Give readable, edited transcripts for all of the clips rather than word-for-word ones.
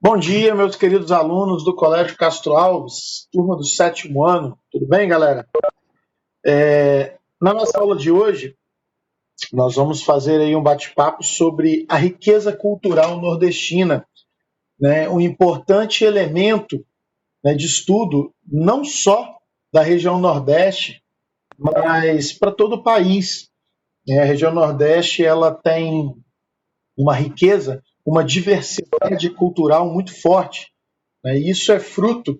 Bom dia, meus queridos alunos do Colégio Castro Alves, turma do 7º ano. Tudo bem, galera? Na nossa aula de hoje, nós vamos fazer aí um bate-papo sobre a riqueza cultural nordestina, né? Um importante elemento, né, de estudo, não só da região Nordeste, mas para todo o país. A região Nordeste ela tem uma riqueza, uma diversidade cultural muito forte, né? E isso é fruto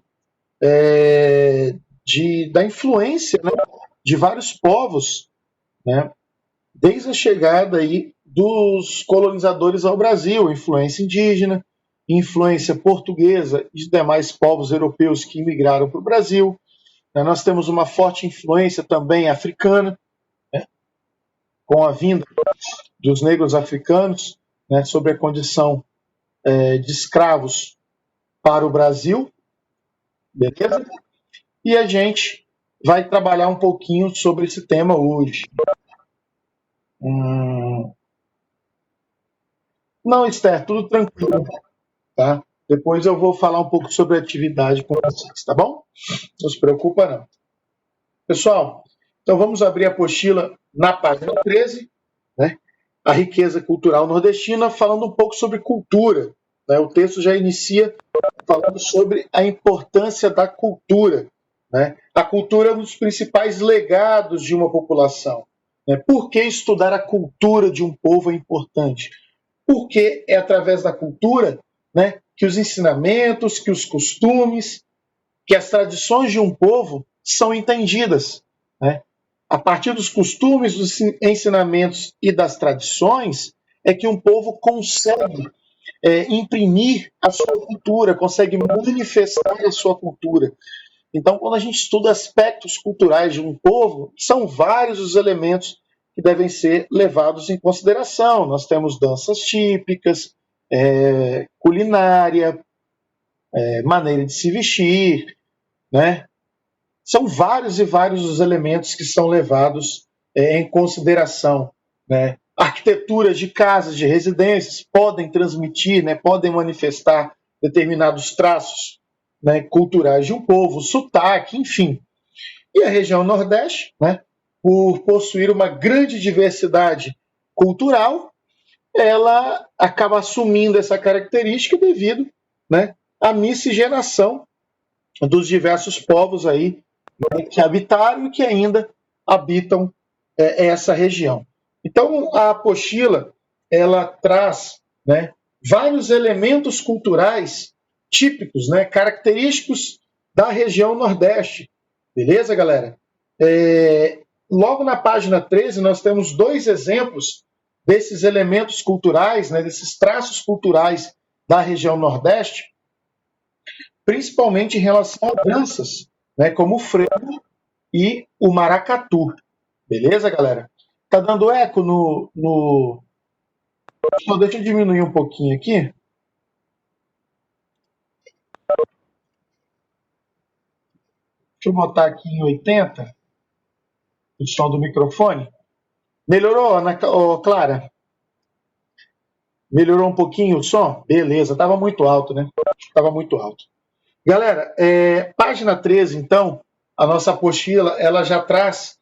da influência, né, de vários povos, né, desde a chegada aí dos colonizadores ao Brasil, influência indígena, influência portuguesa e demais povos europeus que imigraram para o Brasil. Nós temos uma forte influência também africana, né, com a vinda dos negros africanos, né, sobre a condição de escravos para o Brasil, beleza? E a gente vai trabalhar um pouquinho sobre esse tema hoje. Não, Esther, tudo tranquilo, tá? Depois eu vou falar um pouco sobre a atividade com vocês, tá bom? Não se preocupa, não. Pessoal, então vamos abrir a apostila na página 13, né? A riqueza cultural nordestina, falando um pouco sobre cultura, né? O texto já inicia falando sobre a importância da cultura, né? A cultura é um dos principais legados de uma população, né? Por que estudar a cultura de um povo é importante? Porque é através da cultura, né, que os ensinamentos, que os costumes, que as tradições de um povo são entendidas, né? A partir dos costumes, dos ensinamentos e das tradições é que um povo consegue imprimir a sua cultura, consegue manifestar a sua cultura. Então, quando a gente estuda aspectos culturais de um povo, são vários os elementos que devem ser levados em consideração. Nós temos danças típicas, culinária, maneira de se vestir, né? São vários e vários os elementos que são levados em consideração, né? Arquiteturas de casas, de residências, podem transmitir, né, podem manifestar determinados traços, né, culturais de um povo, sotaque, enfim. E a região Nordeste, né, por possuir uma grande diversidade cultural, ela acaba assumindo essa característica devido, né, à miscigenação dos diversos povos aí, né, que habitaram e que ainda habitam essa região. Então, a apostila ela traz, né, vários elementos culturais típicos, né, característicos da região Nordeste. Beleza, galera? Logo na página 13, nós temos dois exemplos desses elementos culturais, né, desses traços culturais da região Nordeste, principalmente em relação a danças, né, como o frevo e o maracatu. Beleza, galera? Tá dando eco no... Deixa eu diminuir um pouquinho aqui. Deixa eu botar aqui em 80, o som do microfone. Melhorou, Ana Clara? Melhorou um pouquinho o som? Beleza, estava muito alto, né? Estava muito alto. Galera, página 13, então, a nossa apostila, ela já traz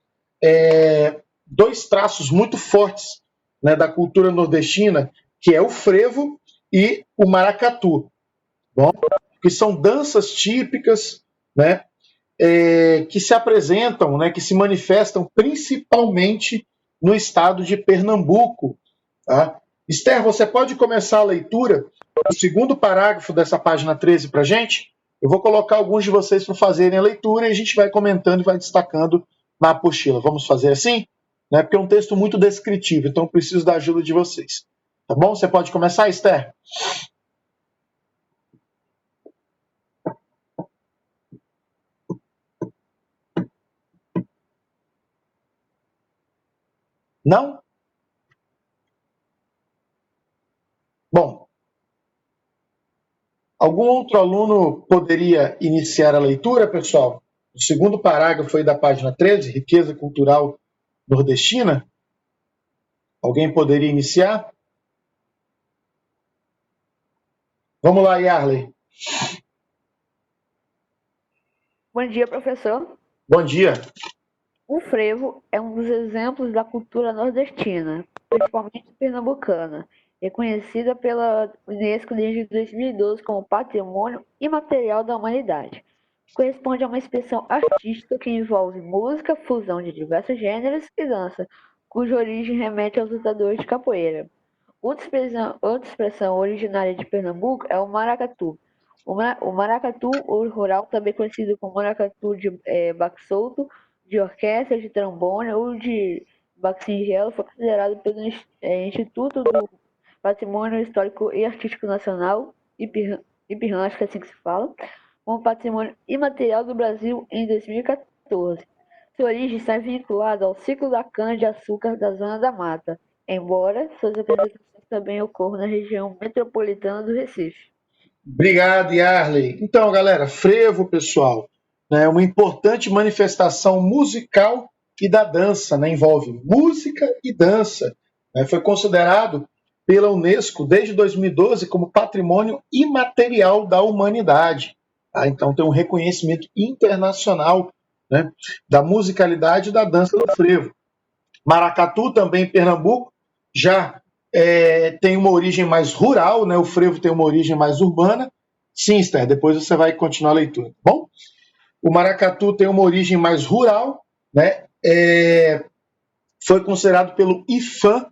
dois traços muito fortes, né, da cultura nordestina, que é o frevo e o maracatu, bom? Que são danças típicas, né, que se apresentam, né, que se manifestam principalmente no estado de Pernambuco. Tá? Esther, você pode começar a leitura do segundo parágrafo dessa página 13 para a gente? Eu vou colocar alguns de vocês para fazerem a leitura e a gente vai comentando e vai destacando na apostila. Vamos fazer assim? Né? Porque é um texto muito descritivo, então eu preciso da ajuda de vocês. Tá bom? Você pode começar, Esther? Não? Bom, algum outro aluno poderia iniciar a leitura, pessoal? O segundo parágrafo aí da página 13, riqueza cultural nordestina. Alguém poderia iniciar? Vamos lá, Yarley. Bom dia, professor. Bom dia. O frevo é um dos exemplos da cultura nordestina, principalmente pernambucana, reconhecida pela Unesco desde 2012 como Patrimônio Imaterial da Humanidade. Corresponde a uma expressão artística que envolve música, fusão de diversos gêneros e dança, cuja origem remete aos lutadores de capoeira. Outra expressão originária de Pernambuco é o maracatu. O maracatu, ou rural, também conhecido como maracatu de baque solto, de orquestra, de trombone ou de baque singelo, foi considerado pelo Instituto do Patrimônio Histórico e Artístico Nacional, IPRAN, acho que é assim que se fala, como Patrimônio Imaterial do Brasil em 2014. Sua origem está vinculada ao ciclo da cana-de-açúcar da Zona da Mata, embora suas apresentações também ocorram na região metropolitana do Recife. Obrigado, Yarley. Então, galera, frevo, pessoal, né, é uma importante manifestação musical e da dança, né, envolve música e dança. Né, foi considerado pela Unesco desde 2012 como patrimônio imaterial da humanidade. Tá? Então, tem um reconhecimento internacional, né, da musicalidade e da dança do frevo. Maracatu, também em Pernambuco, já tem uma origem mais rural, né? O frevo tem uma origem mais urbana. Sim, Esther, depois você vai continuar a leitura, tá bom? O maracatu tem uma origem mais rural, né? Foi considerado pelo IFAM,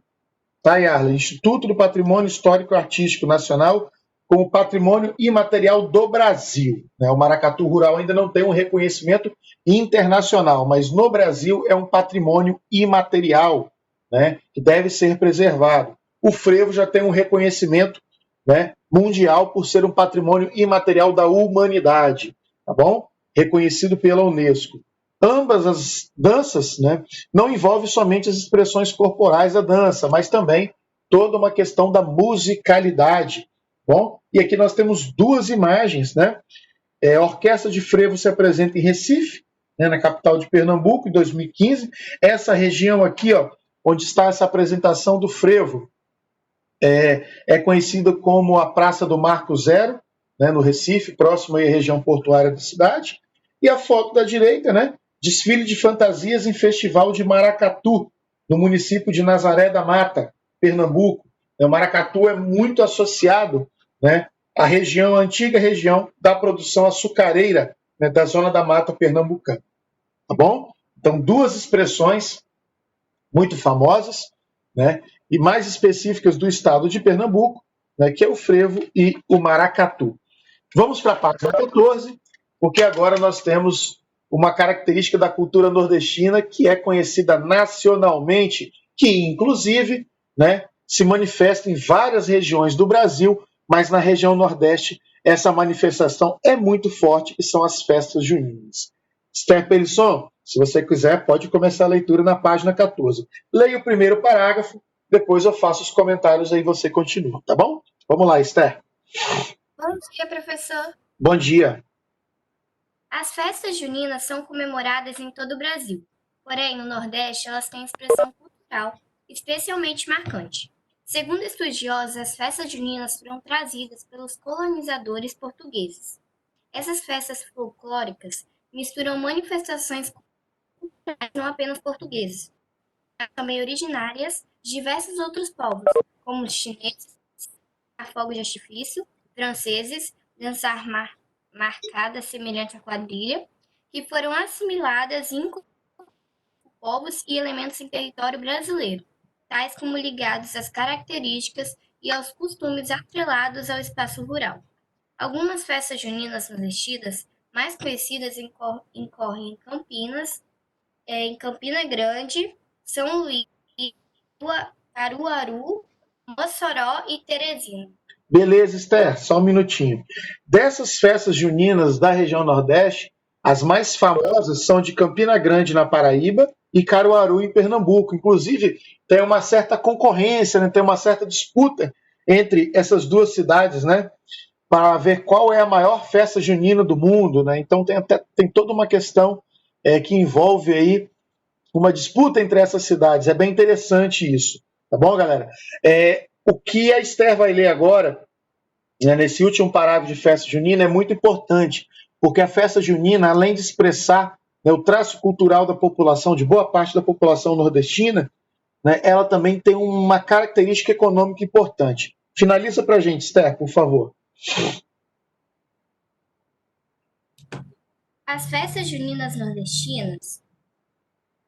tá, Yarley? Instituto do Patrimônio Histórico e Artístico Nacional, como patrimônio imaterial do Brasil. Né? O maracatu rural ainda não tem um reconhecimento internacional, mas no Brasil é um patrimônio imaterial, né? Que deve ser preservado. O frevo já tem um reconhecimento, né, mundial por ser um patrimônio imaterial da humanidade, tá bom? Reconhecido pela Unesco. Ambas as danças, né, não envolvem somente as expressões corporais da dança, mas também toda uma questão da musicalidade. Bom, e aqui nós temos duas imagens, né? A Orquestra de Frevo se apresenta em Recife, né, na capital de Pernambuco, em 2015. Essa região aqui, ó, onde está essa apresentação do frevo, é conhecida como a Praça do Marco Zero, né, no Recife, próximo à região portuária da cidade. E a foto da direita, né, desfile de fantasias em Festival de Maracatu, no município de Nazaré da Mata, Pernambuco. O maracatu é muito associado, né, à região, à antiga região da produção açucareira, né, da Zona da Mata pernambucana. Tá bom? Então, duas expressões muito famosas, né, e mais específicas do estado de Pernambuco, né, que é o frevo e o maracatu. Vamos para a página 14, porque agora nós temos uma característica da cultura nordestina que é conhecida nacionalmente, que inclusive, né, se manifesta em várias regiões do Brasil, mas na região Nordeste essa manifestação é muito forte e são as festas juninas. Esther Pelisson, se você quiser, pode começar a leitura na página 14. Leia o primeiro parágrafo, depois eu faço os comentários aí você continua, tá bom? Vamos lá, Esther. Bom dia, professor. Bom dia. As festas juninas são comemoradas em todo o Brasil. Porém, no Nordeste, elas têm expressão cultural especialmente marcante. Segundo estudiosos, as festas juninas foram trazidas pelos colonizadores portugueses. Essas festas folclóricas misturam manifestações culturais não apenas portuguesas, mas também originárias de diversos outros povos, como os chineses, fogo de artifício, franceses, dançar marcada semelhante à quadrilha, que foram assimiladas em povos e elementos em território brasileiro, tais como ligados às características e aos costumes atrelados ao espaço rural. Algumas festas juninas nordestinas mais conhecidas incorrem em Campinas, em Campina Grande, São Luís, Caruaru, Mossoró e Teresina. Beleza, Esther, só um minutinho. Dessas festas juninas da região Nordeste, as mais famosas são de Campina Grande, na Paraíba, e Caruaru, em Pernambuco. Inclusive, tem uma certa concorrência, né? Tem uma certa disputa entre essas duas cidades, né? Para ver qual é a maior festa junina do mundo, né? Então tem toda uma questão que envolve aí uma disputa entre essas cidades. É bem interessante isso, tá bom, galera? O que a Esther vai ler agora né, nesse último parágrafo de festa junina é muito importante, porque a festa junina, além de expressar, né, o traço cultural da população, de boa parte da população nordestina, né, ela também tem uma característica econômica importante. Finaliza para a gente, Esther, por favor. As festas juninas nordestinas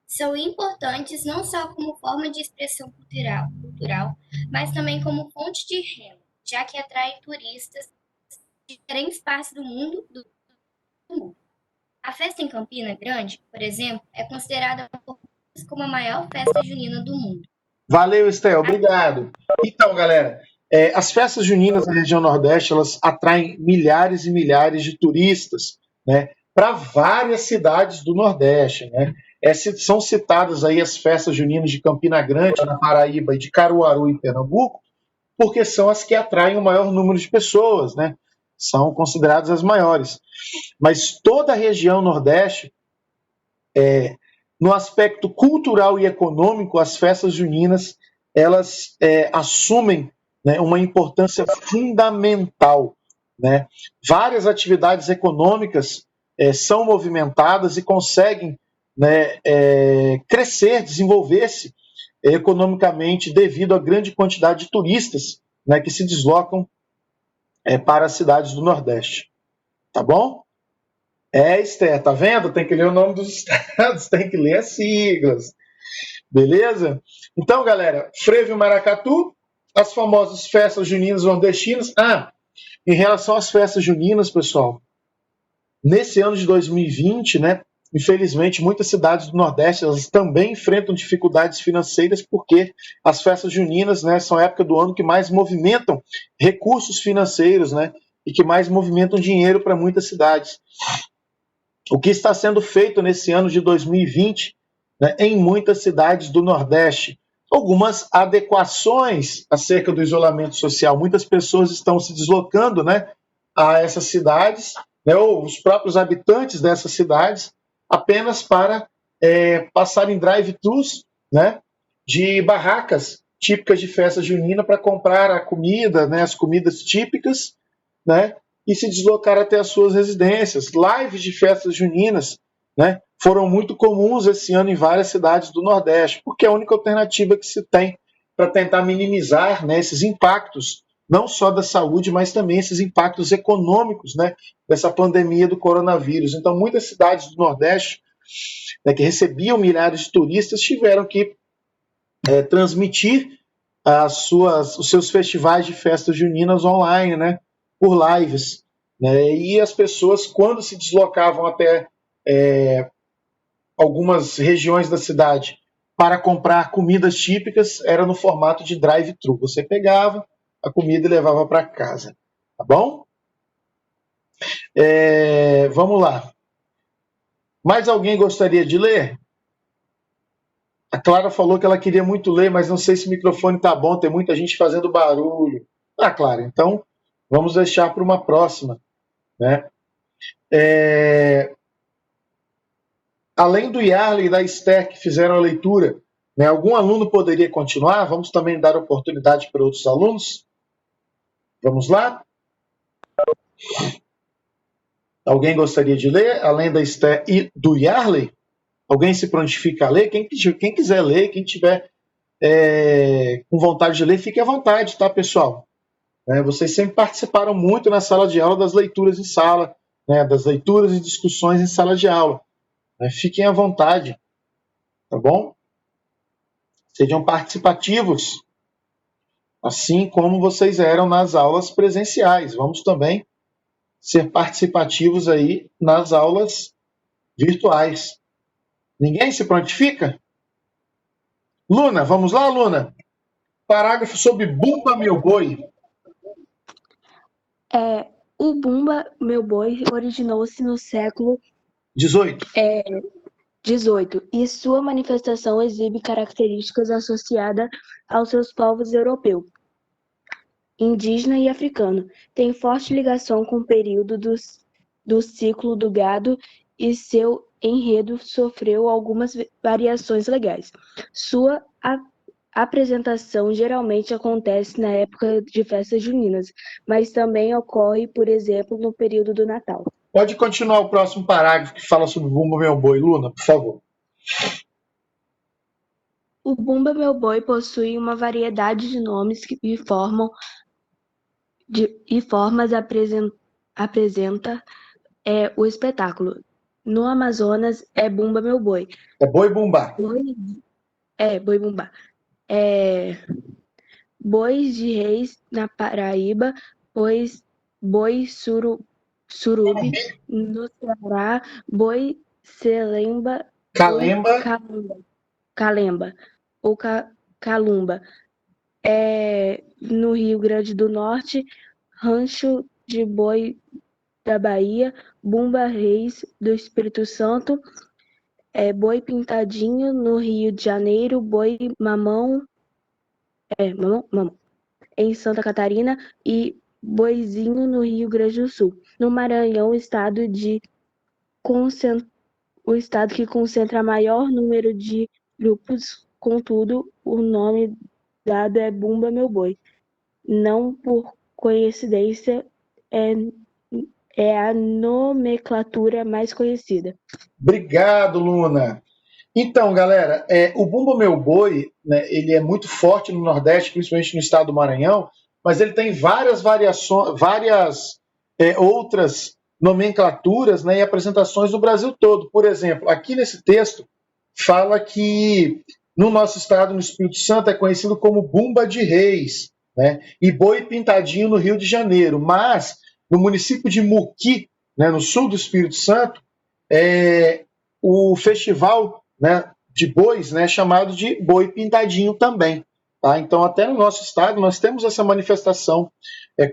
são importantes não só como forma de expressão cultural, mas também como fonte de renda, já que atraem turistas de diferentes partes do mundo. A festa em Campina Grande, por exemplo, é considerada por muitos como a maior festa junina do mundo. Valeu, Esther, obrigado. Então, galera, as festas juninas na região Nordeste, elas atraem milhares e milhares de turistas, né, para várias cidades do Nordeste, né? São citadas aí as festas juninas de Campina Grande, na Paraíba, e de Caruaru, em Pernambuco, porque são as que atraem o maior número de pessoas, né? São consideradas as maiores. Mas toda a região Nordeste, no aspecto cultural e econômico, as festas juninas elas assumem, né, uma importância fundamental, né? Várias atividades econômicas são movimentadas e conseguem, né, crescer, desenvolver-se economicamente devido à grande quantidade de turistas, né, que se deslocam para as cidades do Nordeste. Tá bom? Esther, tá vendo? Tem que ler o nome dos estados, tem que ler as siglas. Beleza? Então, galera, frevo e maracatu, as famosas festas juninas nordestinas. Em relação às festas juninas, pessoal, nesse ano de 2020, né, infelizmente, muitas cidades do Nordeste elas também enfrentam dificuldades financeiras porque as festas juninas, né, são a época do ano que mais movimentam recursos financeiros, né, e que mais movimentam dinheiro para muitas cidades. O que está sendo feito nesse ano de 2020, né, em muitas cidades do Nordeste? Algumas adequações acerca do isolamento social. Muitas pessoas estão se deslocando, né, a essas cidades, né, ou os próprios habitantes dessas cidades, apenas para passarem drive-thrus, né, de barracas típicas de festa junina para comprar a comida, né, as comidas típicas, né, e se deslocar até as suas residências. Lives de festas juninas, né, foram muito comuns esse ano em várias cidades do Nordeste, porque é a única alternativa que se tem para tentar minimizar, né, esses impactos, não só da saúde, mas também esses impactos econômicos, né, dessa pandemia do coronavírus. Então, muitas cidades do Nordeste, né, que recebiam milhares de turistas tiveram que transmitir os seus festivais de festas juninas online, né, por lives, né? E as pessoas, quando se deslocavam até algumas regiões da cidade para comprar comidas típicas, era no formato de drive-thru. Você pegava a comida e levava para casa. Tá bom? Vamos lá. Mais alguém gostaria de ler? A Clara falou que ela queria muito ler, mas não sei se o microfone está bom, tem muita gente fazendo barulho. Clara, então vamos deixar para uma próxima, né? Além do Yarley e da Esther que fizeram a leitura, né, algum aluno poderia continuar? Vamos também dar oportunidade para outros alunos? Vamos lá? Alguém gostaria de ler, além da Esther e do Yarley? Alguém se prontifica a ler? Quem quiser ler, quem tiver com vontade de ler, fique à vontade, tá, pessoal? Vocês sempre participaram muito na sala de aula das leituras em sala, né, das leituras e discussões em sala de aula. Fiquem à vontade, tá bom? Sejam participativos, assim como vocês eram nas aulas presenciais. Vamos também ser participativos aí nas aulas virtuais. Ninguém se prontifica? Luna, vamos lá, Luna? Parágrafo sobre Bumba Meu Boi. O Bumba Meu Boi originou-se no século XVIII. 18 e sua manifestação exibe características associadas aos seus povos europeu, indígena e africano. Tem forte ligação com o período do ciclo do gado e seu enredo sofreu algumas variações legais. Sua A apresentação geralmente acontece na época de festas juninas, mas também ocorre, por exemplo, no período do Natal. Pode continuar o próximo parágrafo que fala sobre Bumba Meu Boi, Luna, por favor. O Bumba Meu Boi possui uma variedade de nomes e formas apresenta o espetáculo. No Amazonas é Bumba Meu Boi. É Boi Bumbá. Boi Bumbá. Bois de Reis na Paraíba, Boi Surubi no Ceará, Boi Celemba ou Calemba. Calemba ou Calumba. No Rio Grande do Norte, Rancho de Boi da Bahia, Bumba Reis do Espírito Santo, Boi Pintadinho no Rio de Janeiro, Boi Mamão, Mamão, em Santa Catarina e Boizinho no Rio Grande do Sul. No Maranhão, o estado que concentra maior número de grupos, contudo, o nome dado é Bumba Meu Boi. Não por coincidência, é a nomenclatura mais conhecida. Obrigado, Luna. Então, galera, o Bumba Meu Boi, né, ele é muito forte no Nordeste, principalmente no estado do Maranhão, mas ele tem várias variações, várias outras nomenclaturas, né, e apresentações no Brasil todo. Por exemplo, aqui nesse texto fala que no nosso estado, no Espírito Santo, é conhecido como Bumba de Reis, né, e Boi Pintadinho no Rio de Janeiro. Mas no município de Muqui, né, no sul do Espírito Santo, o festival, né, de bois, né, chamado de Boi Pintadinho também. Tá? Então, até no nosso estado, nós temos essa manifestação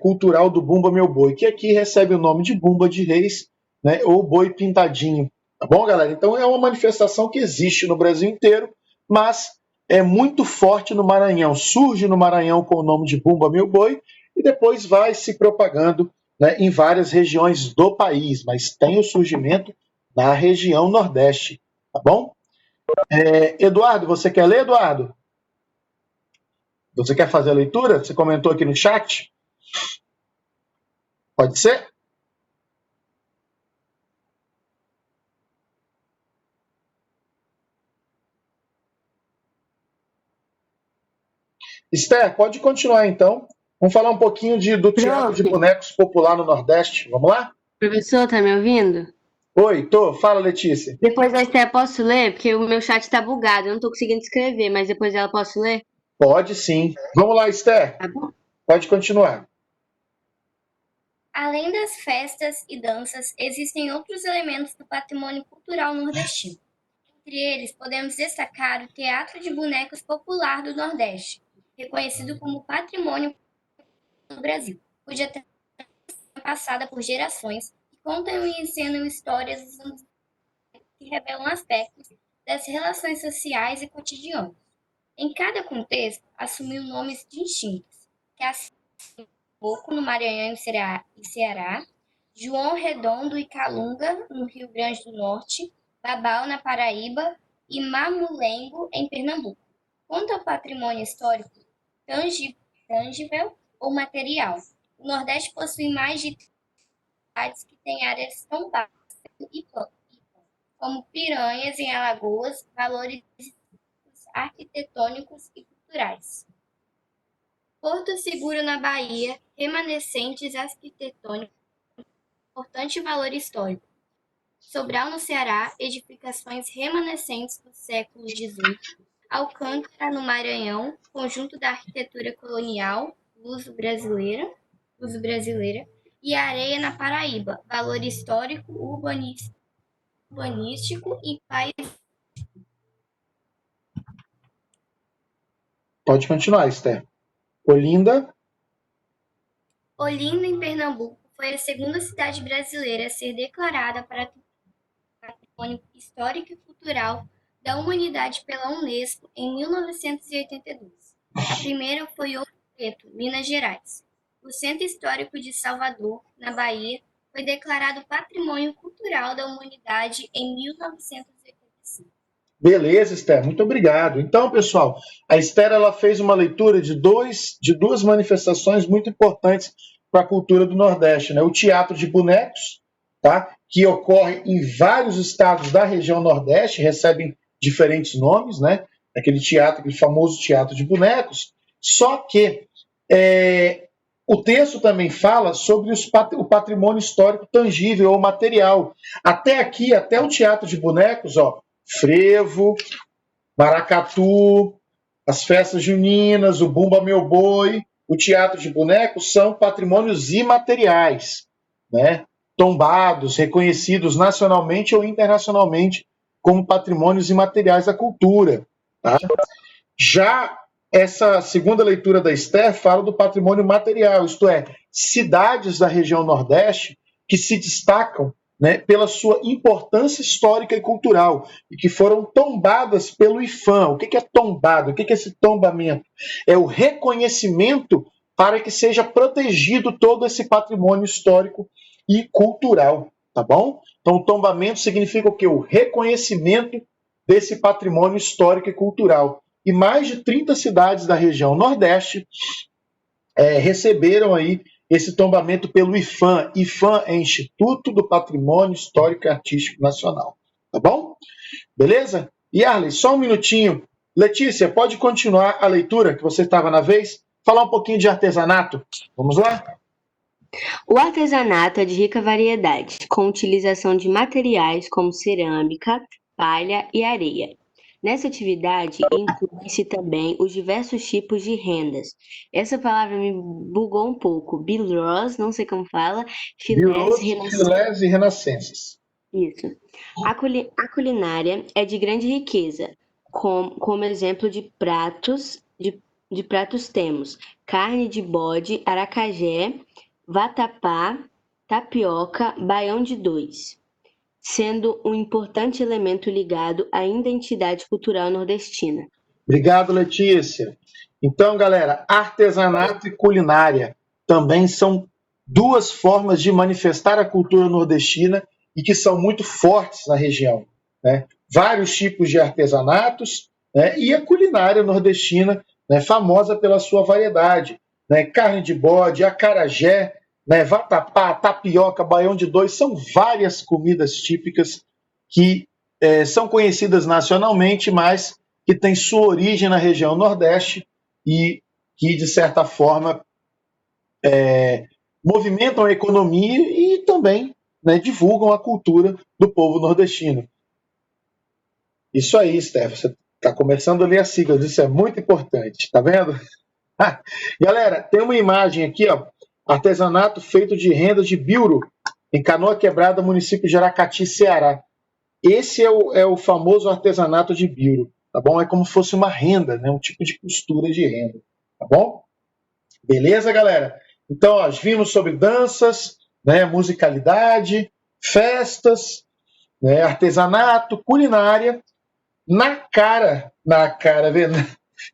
cultural do Bumba Meu Boi, que aqui recebe o nome de Bumba de Reis, né, ou Boi Pintadinho. Tá bom, galera? Então, é uma manifestação que existe no Brasil inteiro, mas é muito forte no Maranhão. Surge no Maranhão com o nome de Bumba Meu Boi e depois vai se propagando, né, em várias regiões do país, mas tem o surgimento na região Nordeste, tá bom? Eduardo, você quer ler, Eduardo? Você quer fazer a leitura? Você comentou aqui no chat? Pode ser? Esther, pode continuar então. Vamos falar um pouquinho do teatro de bonecos popular no Nordeste. Vamos lá? Professor, tá me ouvindo? Oi, tô. Fala, Letícia. Depois da Esther, posso ler? Porque o meu chat tá bugado, eu não tô conseguindo escrever, mas depois dela posso ler? Pode sim. Vamos lá, Esther. Tá bom. Pode continuar. Além das festas e danças, existem outros elementos do patrimônio cultural nordestino. Entre eles, podemos destacar o Teatro de Bonecos Popular do Nordeste, reconhecido como Patrimônio do Brasil, cuja tradição é passada por gerações e contam e ensinam histórias que revelam aspectos das relações sociais e cotidianas. Em cada contexto, assumiu nomes distintos, que assim Boco no Maranhão e Ceará, João Redondo e Calunga, no Rio Grande do Norte, Babau, na Paraíba e Mamulengo, em Pernambuco. Quanto ao patrimônio histórico tangível ou material, o Nordeste possui mais de cidades que têm áreas tão vastas e como Piranhas, em Alagoas, valores arquitetônicos e culturais. Porto Seguro, na Bahia, remanescentes arquitetônicos, importante valor histórico. Sobral, no Ceará, edificações remanescentes do século XVIII. Alcântara, no Maranhão, conjunto da arquitetura colonial, luso-brasileira. E Areia, na Paraíba, valor histórico, urbanístico e paisagem. Pode continuar, Esther. Olinda. Olinda, em Pernambuco, foi a segunda cidade brasileira a ser declarada Patrimônio Histórico e Cultural da Humanidade pela Unesco em 1982. A primeira foi Ouro Preto, Minas Gerais. O Centro Histórico de Salvador, na Bahia, foi declarado Patrimônio Cultural da Humanidade em 1985. Beleza, Esther, muito obrigado. Então, pessoal, a Esther ela fez uma leitura de duas manifestações muito importantes para a cultura do Nordeste, né? O teatro de bonecos, tá? Que ocorre em vários estados da região Nordeste, recebem diferentes nomes, né? Aquele famoso teatro de bonecos. Só que o texto também fala sobre o patrimônio histórico tangível ou material. Até aqui, até o teatro de bonecos, ó, frevo, maracatu, as festas juninas, o Bumba Meu Boi, o teatro de bonecos são patrimônios imateriais, né? Tombados, reconhecidos nacionalmente ou internacionalmente como patrimônios imateriais da cultura. Tá? Já essa segunda leitura da Esther fala do patrimônio material, isto é, cidades da região Nordeste que se destacam, né, pela sua importância histórica e cultural, e que foram tombadas pelo IPHAN. O que é tombado? O que é esse tombamento? É o reconhecimento para que seja protegido todo esse patrimônio histórico e cultural, tá bom? Então, o tombamento significa o quê? O reconhecimento desse patrimônio histórico e cultural. E mais de 30 cidades da região Nordeste receberam aí esse tombamento pelo IPHAN. IPHAN é Instituto do Patrimônio Histórico e Artístico Nacional. Tá bom? Beleza? E Arley, só um minutinho. Letícia, pode continuar a leitura que você estava na vez? Falar um pouquinho de artesanato. Vamos lá? O artesanato é de rica variedade, com utilização de materiais como cerâmica, palha e areia. Nessa atividade, inclui-se também os diversos tipos de rendas. Essa palavra me bugou um pouco. Bilros, não sei como fala, filés e renascenças. Isso. A culinária é de grande riqueza. Como exemplo de pratos temos carne de bode, acarajé, vatapá, tapioca, baião de dois, sendo um importante elemento ligado à identidade cultural nordestina. Obrigado, Letícia. Então, galera, artesanato e culinária também são duas formas de manifestar a cultura nordestina e que são muito fortes na região, né? Vários tipos de artesanatos, né? E a culinária nordestina, né? Famosa pela sua variedade, né? Carne de bode, acarajé, né? Vatapá, tapioca, baião de dois, são várias comidas típicas que são conhecidas nacionalmente, mas que têm sua origem na região Nordeste e que, de certa forma, movimentam a economia e também, né, divulgam a cultura do povo nordestino. Isso aí, Esther, você está começando a ler as siglas, isso é muito importante, tá vendo? Galera, tem uma imagem aqui, ó, artesanato feito de rendas de Biuro, em Canoa Quebrada, município de Aracati, Ceará. Esse é o famoso artesanato de Biuro, tá bom? É como se fosse uma renda, né? Um tipo de costura de renda, tá bom? Beleza, galera? Então, ó, vimos sobre danças, né, musicalidade, festas, né, artesanato, culinária, na cara, vendo?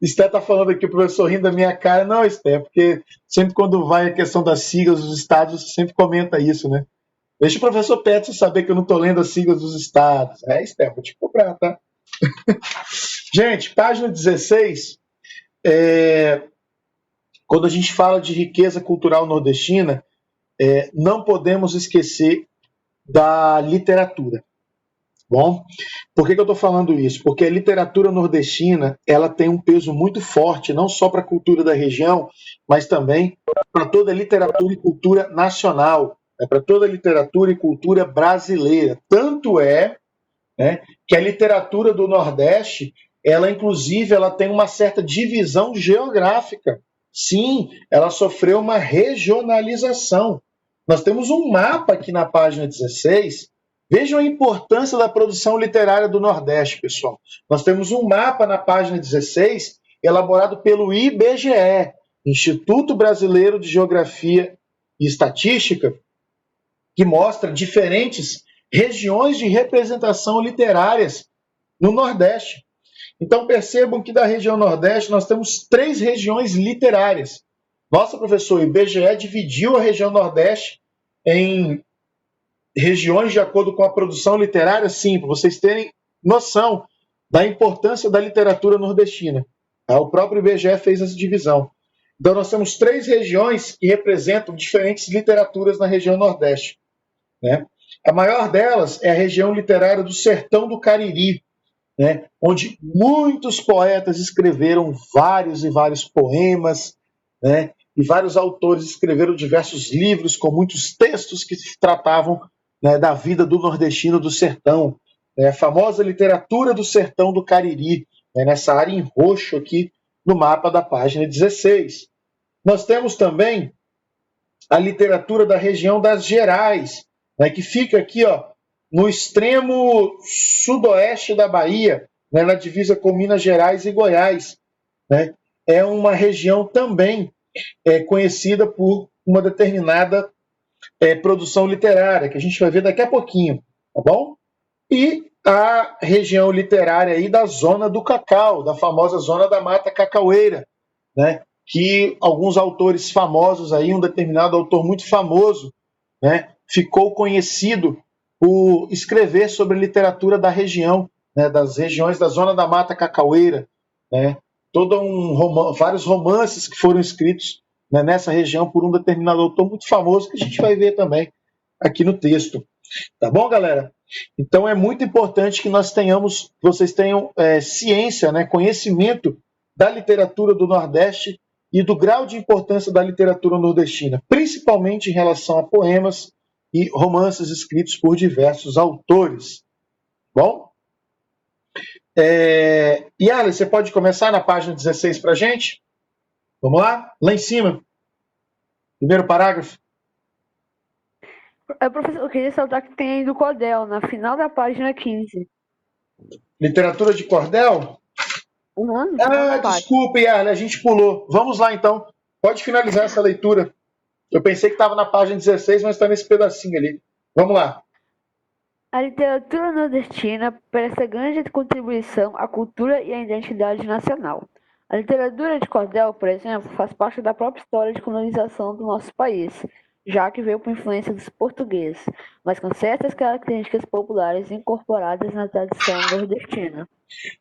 Esther está falando aqui, o professor rindo da minha cara. Não, Esther, porque sempre quando vai a questão das siglas dos estados, você sempre comenta isso, né? Deixa o professor Petson saber que eu não estou lendo as siglas dos estados. Esther, vou te cobrar, tá? Gente, página 16, quando a gente fala de riqueza cultural nordestina, não podemos esquecer da literatura. Bom, por que eu estou falando isso? Porque a literatura nordestina ela tem um peso muito forte, não só para a cultura da região, mas também para toda a literatura e cultura nacional, para toda a literatura e cultura brasileira. Tanto é, né, que a literatura do Nordeste, ela inclusive ela tem uma certa divisão geográfica. Sim, ela sofreu uma regionalização. Nós temos um mapa aqui na página 16. Vejam a importância da produção literária do Nordeste, pessoal. Nós temos um mapa na página 16, elaborado pelo IBGE, Instituto Brasileiro de Geografia e Estatística, que mostra diferentes regiões de representação literárias no Nordeste. Então percebam que da região Nordeste nós temos 3 regiões literárias. Nossa, professor, o IBGE dividiu a região Nordeste em regiões de acordo com a produção literária? Sim, para vocês terem noção. da importância da literatura nordestina. Tá? O próprio IBGE fez essa divisão. Então, nós temos 3 regiões que representam diferentes literaturas na região Nordeste. Né? A maior delas é a região literária do Sertão do Cariri, né? Onde muitos poetas escreveram vários e vários poemas, né? E vários autores escreveram diversos livros com muitos textos que tratavam, né, da vida do nordestino do sertão. Né? A famosa literatura do Sertão do Cariri, né? Nessa área em roxo aqui no mapa da página 16. Nós temos também a literatura da região das Gerais, né, que fica aqui, ó, no extremo sudoeste da Bahia, né, na divisa com Minas Gerais e Goiás. Né? É uma região também conhecida por uma determinada produção literária, que a gente vai ver daqui a pouquinho, tá bom? E a região literária aí da Zona do Cacau, da famosa Zona da Mata Cacaueira, né? Que alguns autores famosos aí, um determinado autor muito famoso, né, ficou conhecido por escrever sobre a literatura da região, né, das regiões da Zona da Mata Cacaueira, né, vários romances que foram escritos, né, nessa região por um determinado autor muito famoso, que a gente vai ver também aqui no texto. Tá bom, galera? Então é muito importante que vocês tenham ciência, né, conhecimento da literatura do Nordeste e do grau de importância da literatura nordestina, principalmente em relação a poemas e romances escritos por diversos autores. Bom? Yara, você pode começar na página 16 para a gente? Vamos lá? Lá em cima. Primeiro parágrafo. Professor, eu queria saltar que tem aí do cordel, na final da página 15. Literatura de cordel? Desculpe, Yara, a gente pulou. Vamos lá, então. Pode finalizar essa leitura. Eu pensei que estava na página 16, mas está nesse pedacinho ali. Vamos lá. A literatura nordestina presta grande contribuição à cultura e à identidade nacional. A literatura de cordel, por exemplo, faz parte da própria história de colonização do nosso país, já que veio por influência dos portugueses, mas com certas características populares incorporadas na tradição nordestina.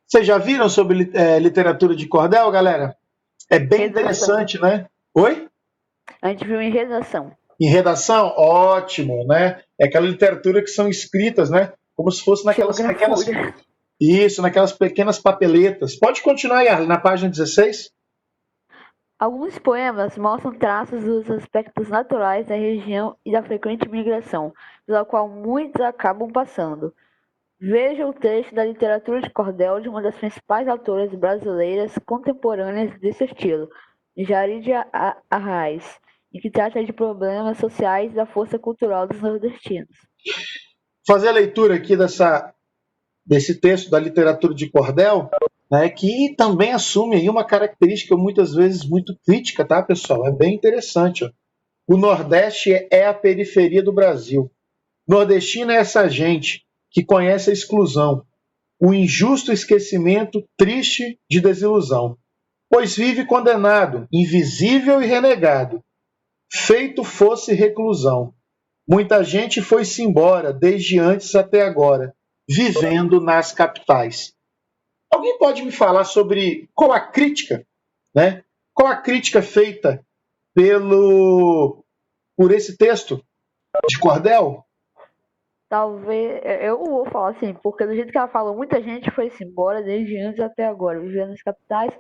Vocês já viram sobre literatura de cordel, galera? É bem interessante, né? Oi? A gente viu em redação. Em redação? Ótimo, né? É aquela literatura que são escritas, né? Como se fosse naquelas pequenas... Isso, naquelas pequenas papeletas. Pode continuar, Yarli, na página 16. Alguns poemas mostram traços dos aspectos naturais da região e da frequente migração, pela qual muitos acabam passando. Veja o trecho da literatura de cordel de uma das principais autoras brasileiras contemporâneas desse estilo, Jari de Arraes, em que trata de problemas sociais da força cultural dos nordestinos. Fazer a leitura aqui desse texto da literatura de cordel, né, que também assume aí uma característica muitas vezes muito crítica, tá, pessoal? É bem interessante. Ó. O Nordeste é a periferia do Brasil. Nordestino é essa gente que conhece a exclusão, o injusto esquecimento triste de desilusão, pois vive condenado, invisível e renegado, feito fosse reclusão. Muita gente foi-se embora, desde antes até agora, vivendo nas capitais. Alguém pode me falar sobre qual a crítica, né? Qual a crítica feita por esse texto de cordel? Talvez, eu vou falar assim, porque do jeito que ela falou, muita gente foi-se embora desde antes até agora, vivendo nas capitais.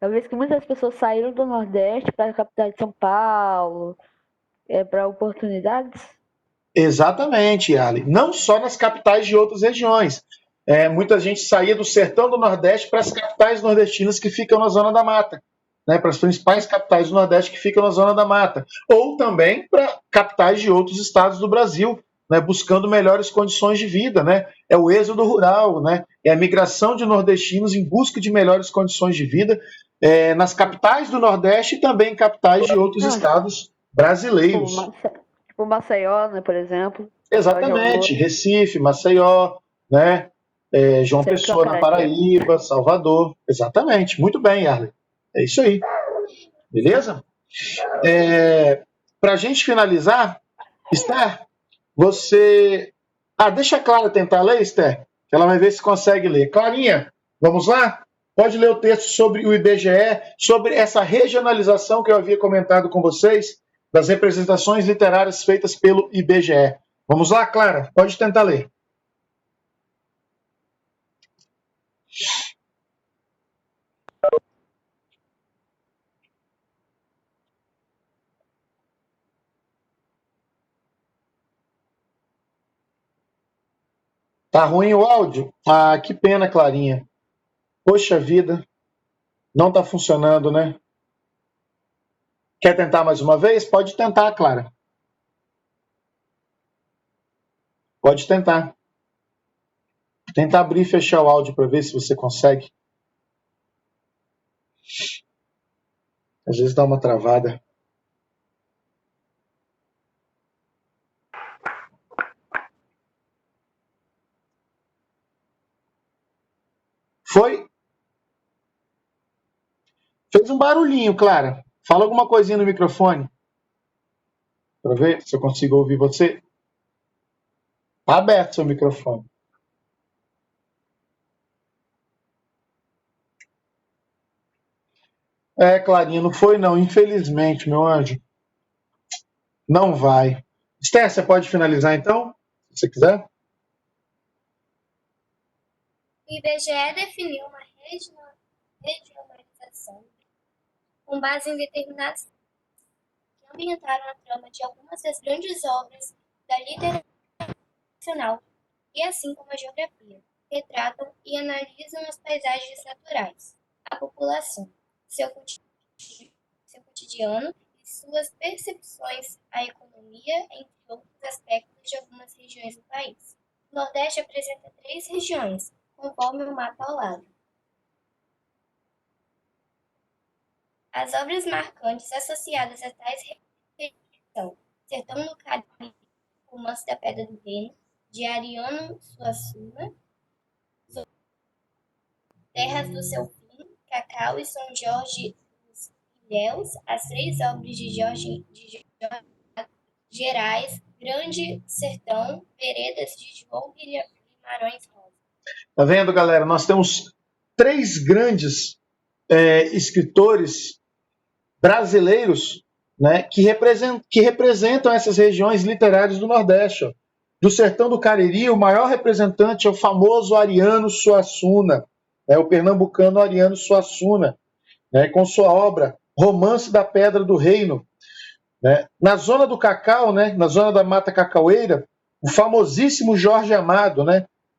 Talvez que muitas pessoas saíram do Nordeste para a capital de São Paulo, para oportunidades. Exatamente, Ali. Não só nas capitais de outras regiões. Muita gente saía do sertão do Nordeste para as capitais nordestinas que ficam na Zona da Mata, né, para as principais capitais do Nordeste que ficam na Zona da Mata, ou também para capitais de outros estados do Brasil, né, buscando melhores condições de vida. Né? É o êxodo rural, né? É a migração de nordestinos em busca de melhores condições de vida nas capitais do Nordeste e também em capitais de outros estados brasileiros. Tipo Maceió, né, por exemplo. Exatamente, Recife, Maceió, né? João Pessoa na Paraíba, Salvador. Exatamente, muito bem, Yarley. É isso aí. Beleza? Para a gente finalizar, Esther, você... deixa a Clara tentar ler, Esther, que ela vai ver se consegue ler. Clarinha, Vamos lá? Pode ler o texto sobre o IBGE, sobre essa regionalização que eu havia comentado com vocês, das representações literárias feitas pelo IBGE. Vamos lá, Clara? Pode tentar ler. Tá ruim o áudio? Ah, que pena, Clarinha. Poxa vida, não tá funcionando, né? Quer tentar mais uma vez? Pode tentar, Clara. Pode tentar. Tenta abrir e fechar o áudio para ver se você consegue. Às vezes dá uma travada. Foi? Fez um barulhinho, Clara. Fala alguma coisinha no microfone. Para ver se eu consigo ouvir você. Tá aberto seu microfone. É, Clarinha, não foi não. Infelizmente, meu anjo. Não vai. Esther, você pode finalizar então? Se você quiser. O IBGE definiu uma regionalização com base em determinados que ambientaram a trama de algumas das grandes obras da literatura nacional, e assim como a geografia, retratam e analisam as paisagens naturais, a população, seu cotidiano e suas percepções à economia, entre outros aspectos de algumas regiões do país. O Nordeste apresenta 3 regiões, conforme o mapa ao lado. As obras marcantes associadas a tais regiões são Sertão do Caribe, Romance da Pedra do Reino, de Ariano Suassuna, Terras do Seu Fim, Cacau e São Jorge dos Ilhéus, as 3 obras de Jorge Gerais, Grande Sertão, Veredas de João Guimarães Rosa. Tá vendo, galera? Nós temos 3 grandes escritores brasileiros, né, que representam essas regiões literárias do Nordeste. Ó. Do Sertão do Cariri, o maior representante é o famoso Ariano Suassuna, o pernambucano Ariano Suassuna, com sua obra Romance da Pedra do Reino. Né? Na zona do cacau, na zona da Mata Cacaueira, o famosíssimo Jorge Amado,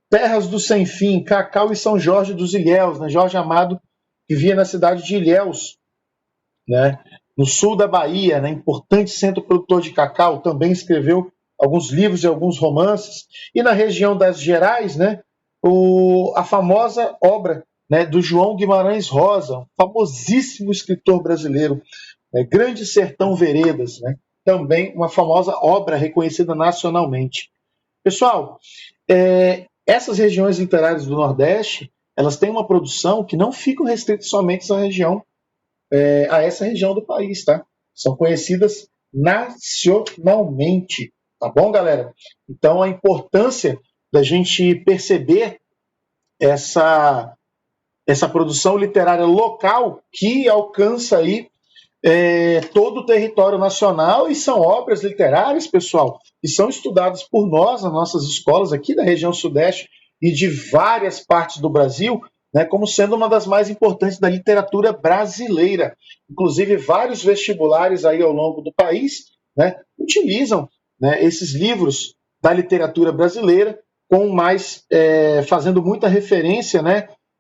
Terras do Sem Fim, Cacau e São Jorge dos Ilhéus. Jorge Amado vivia na cidade de Ilhéus, no sul da Bahia, importante centro produtor de cacau, também escreveu alguns livros e alguns romances. E na região das Gerais, a famosa obra do João Guimarães Rosa, famosíssimo escritor brasileiro, Grande Sertão Veredas, também uma famosa obra reconhecida nacionalmente. Pessoal, essas regiões literárias do Nordeste, elas têm uma produção que não ficam restritas somente a essa região do país, tá? São conhecidas nacionalmente, tá bom, galera? Então, a importância da gente perceber essa produção literária local que alcança aí todo o território nacional, e são obras literárias, pessoal, que são estudadas por nós, nas nossas escolas aqui da região sudeste e de várias partes do Brasil, como sendo uma das mais importantes da literatura brasileira. Inclusive, vários vestibulares aí ao longo do país utilizam esses livros da literatura brasileira, fazendo muita referência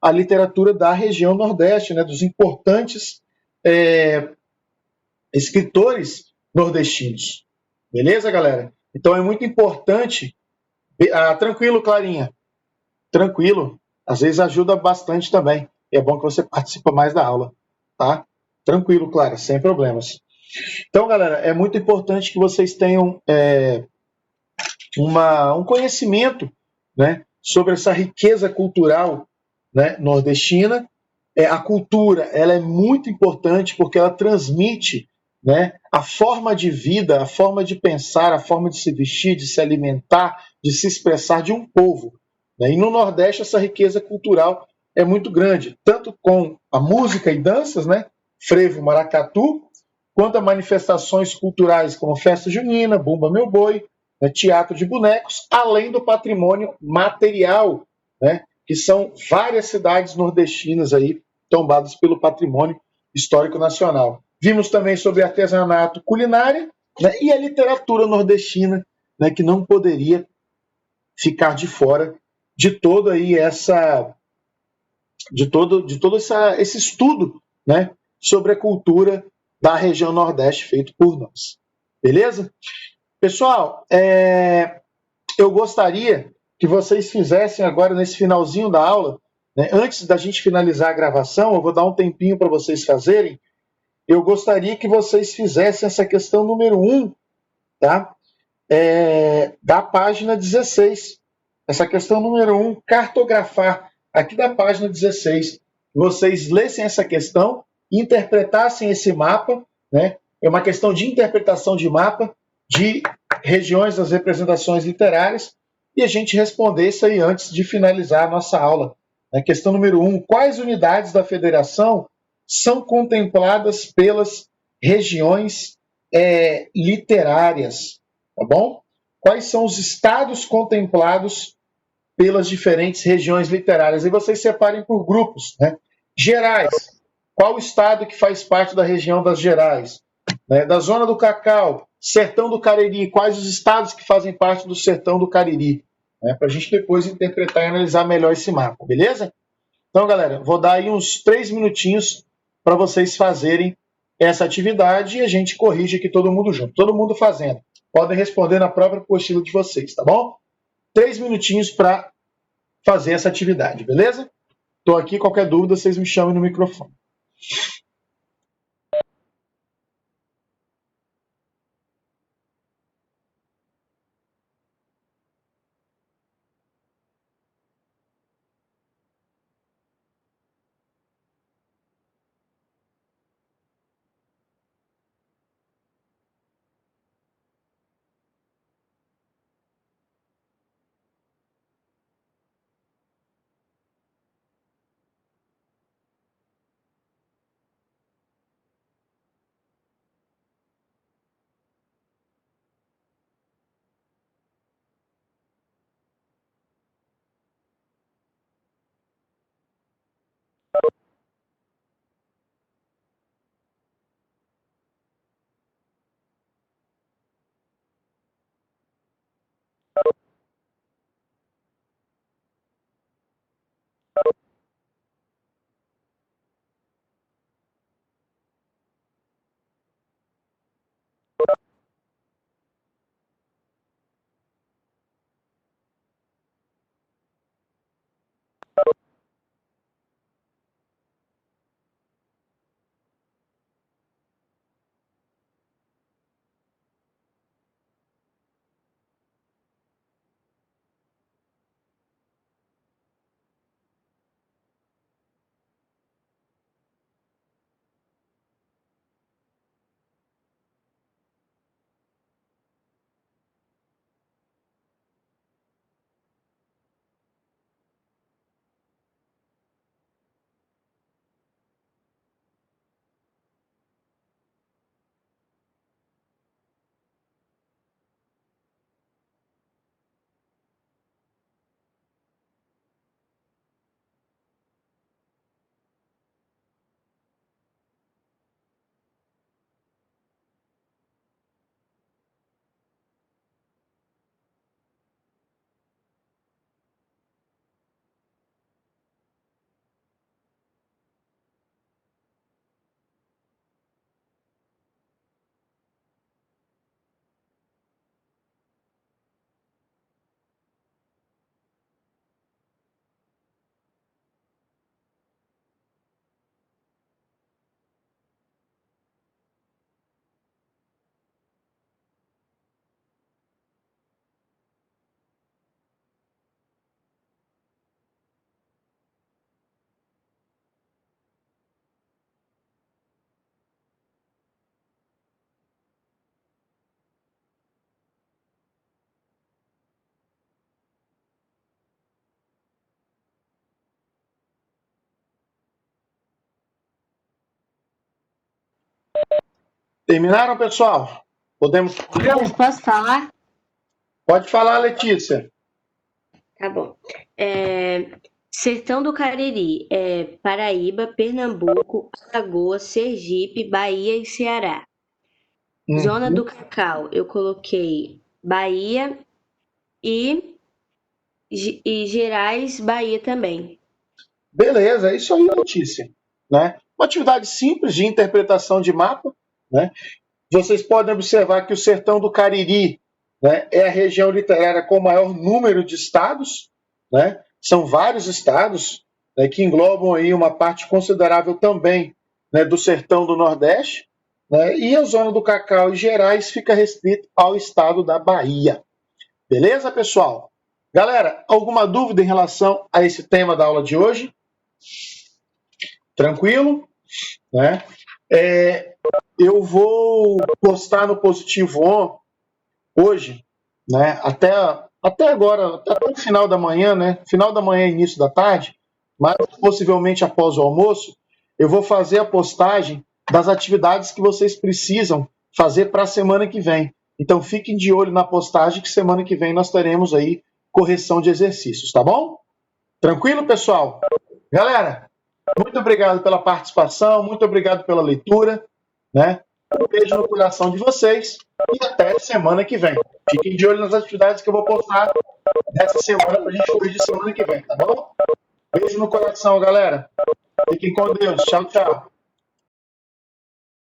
à literatura da região Nordeste, dos importantes escritores nordestinos. Beleza, galera? Então é muito importante. Tranquilo, Clarinha. Tranquilo. Às vezes ajuda bastante também. É bom que você participe mais da aula. Tá? Tranquilo, Clara, sem problemas. Então, galera, é muito importante que vocês tenham um conhecimento sobre essa riqueza cultural nordestina. A cultura ela é muito importante porque ela transmite a forma de vida, a forma de pensar, a forma de se vestir, de se alimentar, de se expressar de um povo. E no Nordeste essa riqueza cultural é muito grande, tanto com a música e danças, né? Frevo, maracatu, quanto a manifestações culturais como festa junina, Bumba Meu Boi, né? Teatro de bonecos, além do patrimônio material, né? Que são várias cidades nordestinas aí tombadas pelo patrimônio histórico nacional. Vimos também sobre artesanato culinária, né? E a literatura nordestina, né? Que não poderia ficar de fora de todo aí esse estudo, né, sobre a cultura da região Nordeste feito por nós. Beleza? Pessoal, eu gostaria que vocês fizessem agora nesse finalzinho da aula, né, antes da gente finalizar a gravação, eu vou dar um tempinho para vocês fazerem. Eu gostaria que vocês fizessem essa questão número 1, tá? Da página 16. Essa questão número 1, cartografar, aqui da página 16. Vocês lessem essa questão, interpretassem esse mapa, né? É uma questão de interpretação de mapa, de regiões das representações literárias, e a gente respondesse aí antes de finalizar a nossa aula. Questão número 1, quais unidades da federação são contempladas pelas regiões literárias? Tá bom? Quais são os estados contemplados pelas diferentes regiões literárias? E vocês separem por grupos, né? Gerais. Qual o estado que faz parte da região das Gerais? Da Zona do Cacau, Sertão do Cariri. Quais os estados que fazem parte do Sertão do Cariri? Para a gente depois interpretar e analisar melhor esse mapa, beleza? Então, galera, vou dar aí uns 3 minutinhos para vocês fazerem essa atividade e a gente corrige aqui todo mundo junto. Todo mundo fazendo. Podem responder na própria apostila de vocês, tá bom? 3 minutinhos para fazer essa atividade, beleza? Estou aqui, qualquer dúvida, vocês me chamem no microfone. Terminaram, pessoal? Podemos? Posso falar? Pode falar, Letícia. Tá bom. Sertão do Cariri, Paraíba, Pernambuco, Alagoas, Sergipe, Bahia e Ceará. Zona do Cacau, eu coloquei Bahia e Gerais, Bahia também. Beleza, é isso aí, Letícia. Né? Uma atividade simples de interpretação de mapa. Né? Vocês podem observar que o Sertão do Cariri, né, é a região literária com o maior número de estados. Né? São vários estados, né, que englobam aí uma parte considerável também, né, do Sertão do Nordeste. Né? E a Zona do Cacau e Gerais fica restrito ao estado da Bahia. Beleza, pessoal? Galera, alguma dúvida em relação a esse tema da aula de hoje? Tranquilo? Né? Eu vou postar no Positivo On hoje, né? Até agora, até o final da manhã, né? Final da manhã, início da tarde, mas possivelmente após o almoço, eu vou fazer a postagem das atividades que vocês precisam fazer para a semana que vem. Então fiquem de olho na postagem que semana que vem nós teremos aí correção de exercícios, tá bom? Tranquilo, pessoal? Galera, muito obrigado pela participação, muito obrigado pela leitura, né? Um beijo no coração de vocês e até semana que vem. Fiquem de olho nas atividades que eu vou postar dessa semana para a gente corrigir semana que vem, tá bom? Beijo no coração, galera. Fiquem com Deus. Tchau, tchau.